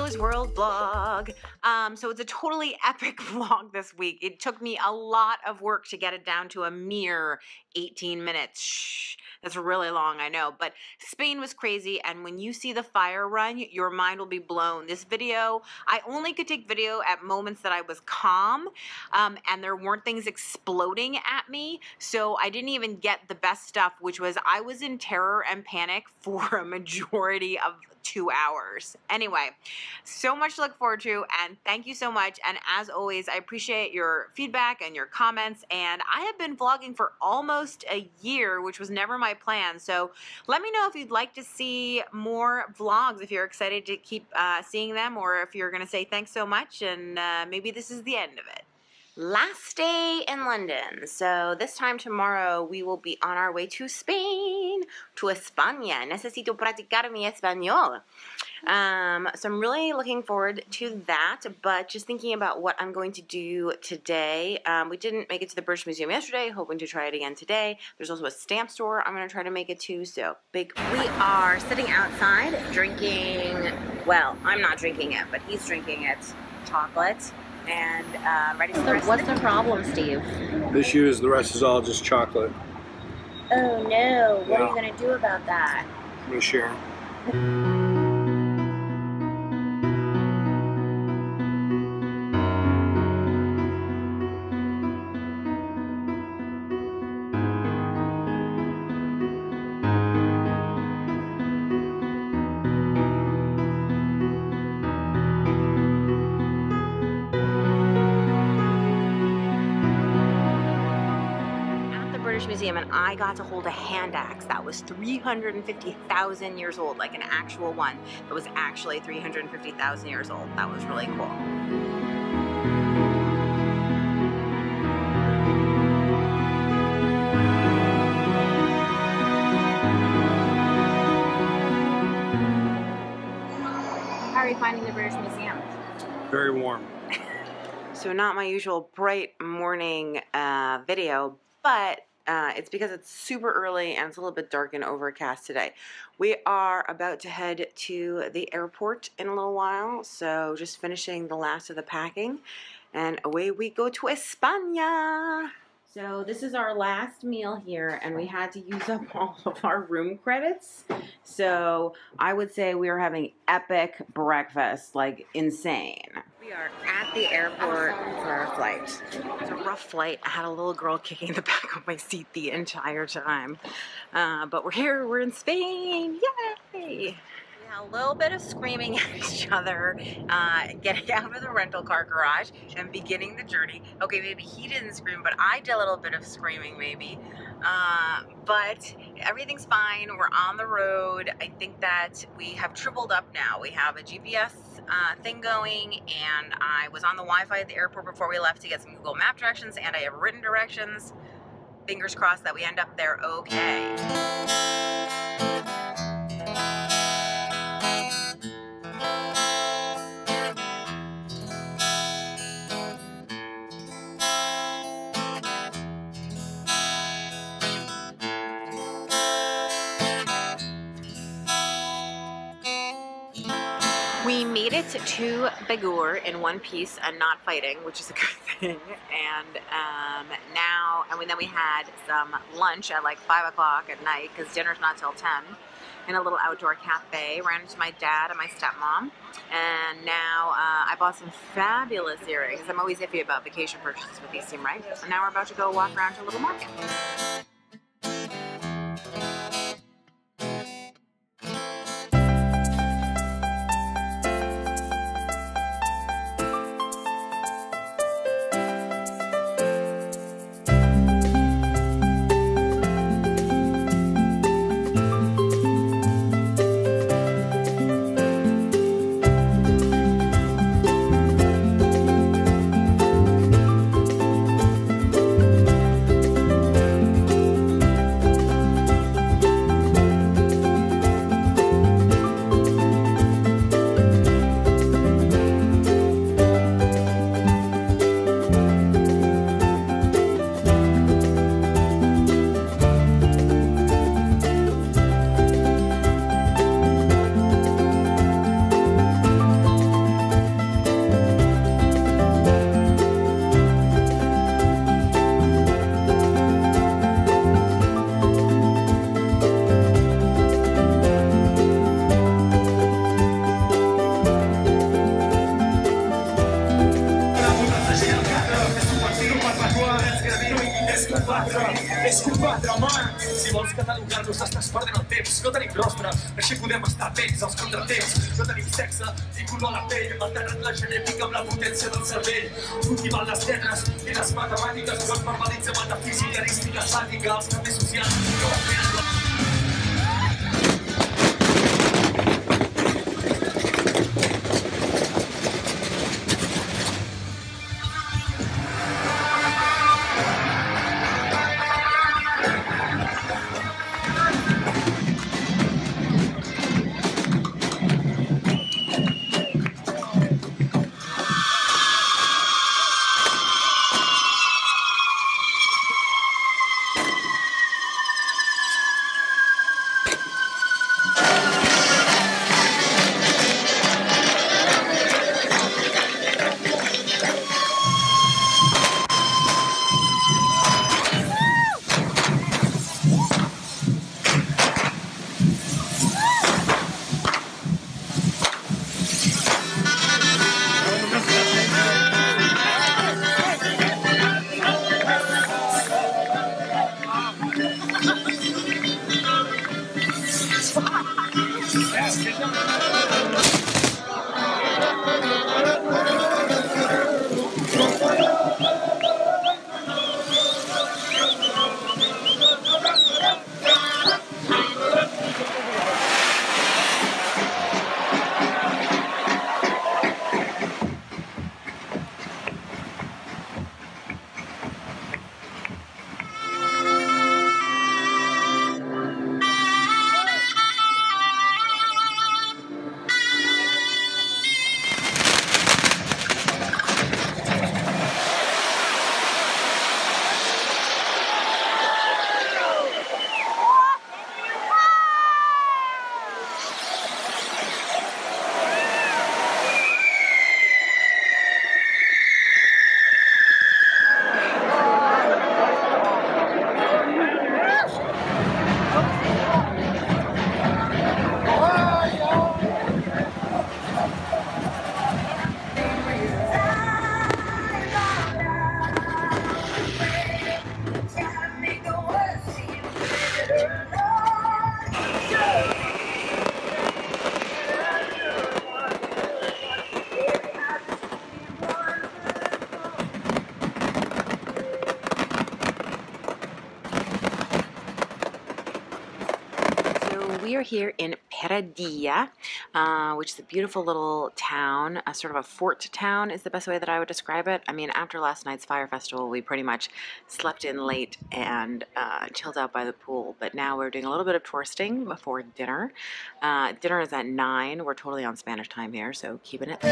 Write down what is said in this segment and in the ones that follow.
Miro's World vlog. So it's a totally epic vlog this week. It took me a lot of work to get it down to a mere 18 minutes. Shh, that's really long, I know, but Spain was crazy, and when you see the fire run, your mind will be blown. This video, I only could take video at moments that I was calm, and there weren't things exploding at me, so I didn't even get the best stuff, which was I was in terror and panic for a majority of 2 hours. Anyway, so much to look forward to, and thank you so much. And as always, I appreciate your feedback and your comments, and I have been vlogging for almost a year, which was never my plan. So let me know if you'd like to see more vlogs, if you're excited to keep seeing them, or if you're gonna say thanks so much and maybe this is the end of it. Last day in London. So this time tomorrow we will be on our way to Spain, to España. Necesito practicar mi español. So I'm really looking forward to that, but just thinking about what I'm going to do today. We didn't make it to the British Museum yesterday, hoping to try it again today. There's also a stamp store I'm going to try to make it to, so big. We are sitting outside drinking, well, I'm not drinking it, but he's drinking it, chocolate. And ready for the rest. What's the problem, Steve? The issue is the rest is all just chocolate. Oh no, what are you going to do about that? I'm going to share. Museum, and I got to hold a hand axe that was 350,000 years old, like an actual one that was actually 350,000 years old. That was really cool. How are you finding the British Museum? Very warm. So not my usual bright morning video, but it's because it's super early and it's a little bit dark and overcast today. We are about to head to the airport in a little while, so just finishing the last of the packing, and away we go to España. So this is our last meal here, and we had to use up all of our room credits. So I would say we are having epic breakfast, like insane. We are at the airport for our flight. It was a rough flight. I had a little girl kicking the back of my seat the entire time. But we're here, we're in Spain, yay! We had a little bit of screaming at each other, getting out of the rental car garage and beginning the journey. Okay, maybe he didn't scream, but I did a little bit of screaming maybe. But everything's fine, we're on the road. I think that we have tripled up now. We have a GPS thing going, and I was on the Wi-Fi at the airport before we left to get some Google Map directions, and I have written directions. Fingers crossed that we end up there okay. We made it to Begur in one piece and not fighting, which is a good thing. And then we had some lunch at like 5 o'clock at night, because dinner's not till 10, in a little outdoor cafe. Ran into my dad and my stepmom. And now I bought some fabulous earrings. I'm always iffy about vacation purchases, but these seem right. And now we're about to go walk around to a little market. És combatre el mar. Si vols catalogar-nos estàs perdent el temps. No tenim rostre, així podem estar vells als contratemps. No tenim sexe ni color a la pell. Hem alterat la genètica amb la potència del cervell. Cultivant les lletres i les matemàtiques. No es normalitza metafísica, arística, sàtica. Els canvis socials no tenen la... We are here in Peradilla, which is a beautiful little town, a sort of a fort town is the best way that I would describe it. I mean, after last night's fire festival, we pretty much slept in late and chilled out by the pool. But now we're doing a little bit of touristing before dinner. Dinner is at 9. We're totally on Spanish time here, so keeping it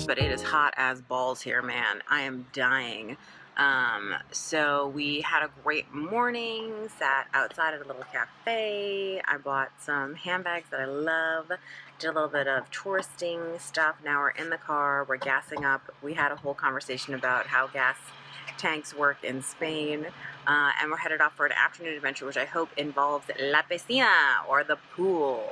but it is hot as balls here, man. I am dying. So we had a great morning, sat outside at a little cafe. I bought some handbags that I love, did a little bit of touristing stuff. Now we're in the car, we're gassing up. We had a whole conversation about how gas tanks work in Spain, and we're headed off for an afternoon adventure, which I hope involves la piscina, or the pool.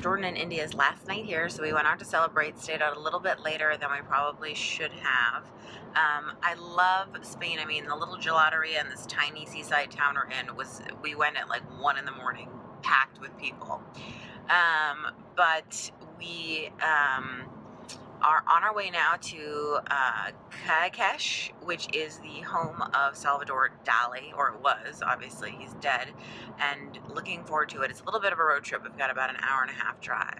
Jordan and India's last night here, so we went out to celebrate, stayed out a little bit later than we probably should have. I love Spain. I mean, the little gelateria in this tiny seaside town we're in we went at like 1 in the morning, packed with people. But we are on our way now to Marrakech, which is the home of Salvador Dali, or it was, obviously, he's dead, and looking forward to it. It's a little bit of a road trip. We've got about an hour-and-a-half drive.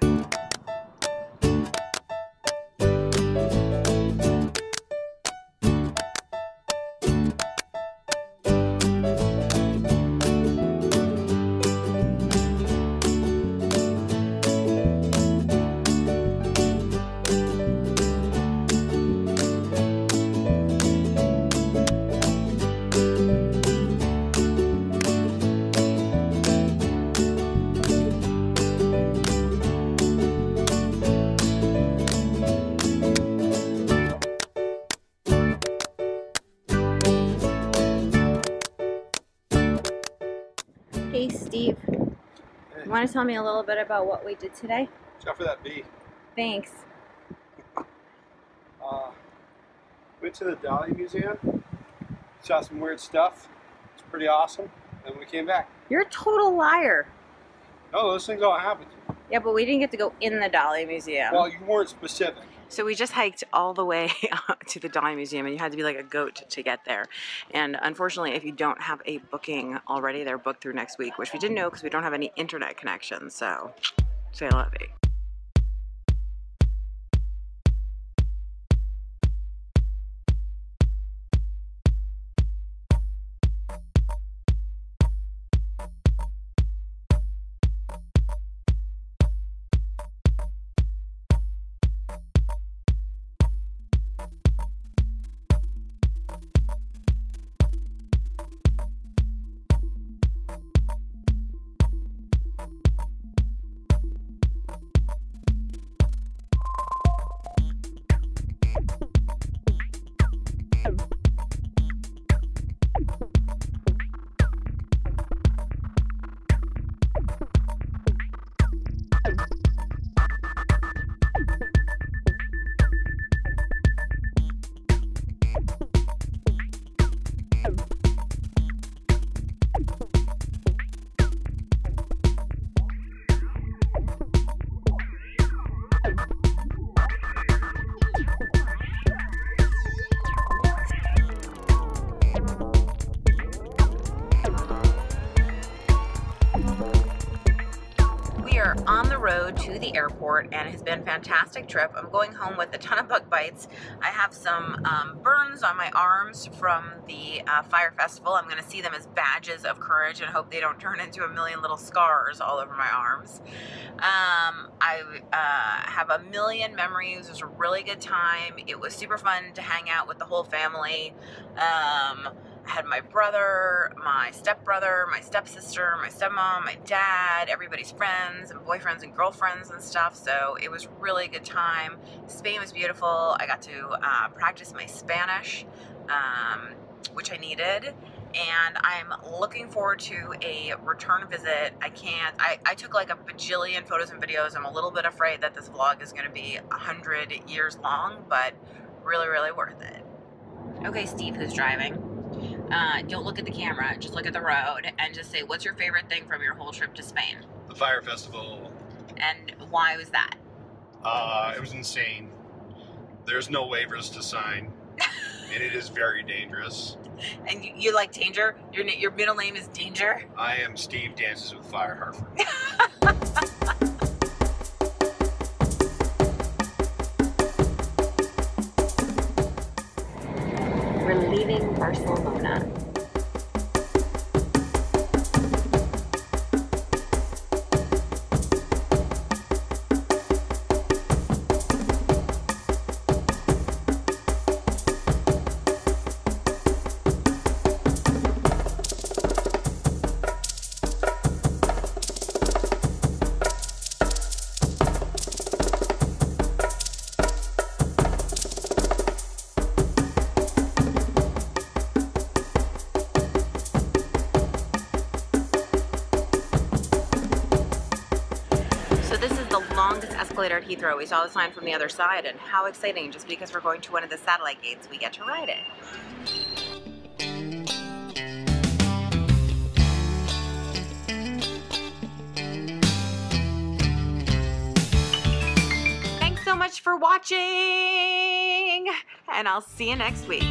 Hey Steve, Hey. you want to tell me a little bit about what we did today? Watch out for that bee. Thanks. Went to the Dali Museum, saw some weird stuff. It's pretty awesome. And we came back. You're a total liar. No, those things all happened. Yeah, but we didn't get to go in the Dali Museum. Well, you weren't specific. So we just hiked all the way to the Dali Museum, and you had to be like a goat to get there. And unfortunately, if you don't have a booking already, they're booked through next week, which we didn't know because we don't have any internet connection. So, say la vie. are on the road to the airport, and it has been a fantastic trip. I'm going home with a ton of bug bites. I have some burns on my arms from the fire festival. I'm going to see them as badges of courage and hope they don't turn into a million little scars all over my arms. I have a million memories. It was a really good time. It was super fun to hang out with the whole family. I had my brother, my stepbrother, my stepsister, my stepmom, my dad, everybody's friends and boyfriends and girlfriends and stuff. So it was really a good time. Spain was beautiful. I got to practice my Spanish, which I needed. And I'm looking forward to a return visit. I took like a bajillion photos and videos. I'm a little bit afraid that this vlog is going to be 100 years long, but really, really worth it. Okay, Steve, who's driving? Don't look at the camera, just look at the road and just say, what's your favorite thing from your whole trip to Spain? The fire festival. And why was that? It was insane. There's no waivers to sign, and it is very dangerous. And you like danger? Your middle name is Danger? I am Steve Dances with Fire Hartford. We're leaving Barcelona. Escalator at Heathrow. We saw the sign from the other side, and how exciting, just because we're going to one of the satellite gates, we get to ride it. Thanks so much for watching, and I'll see you next week.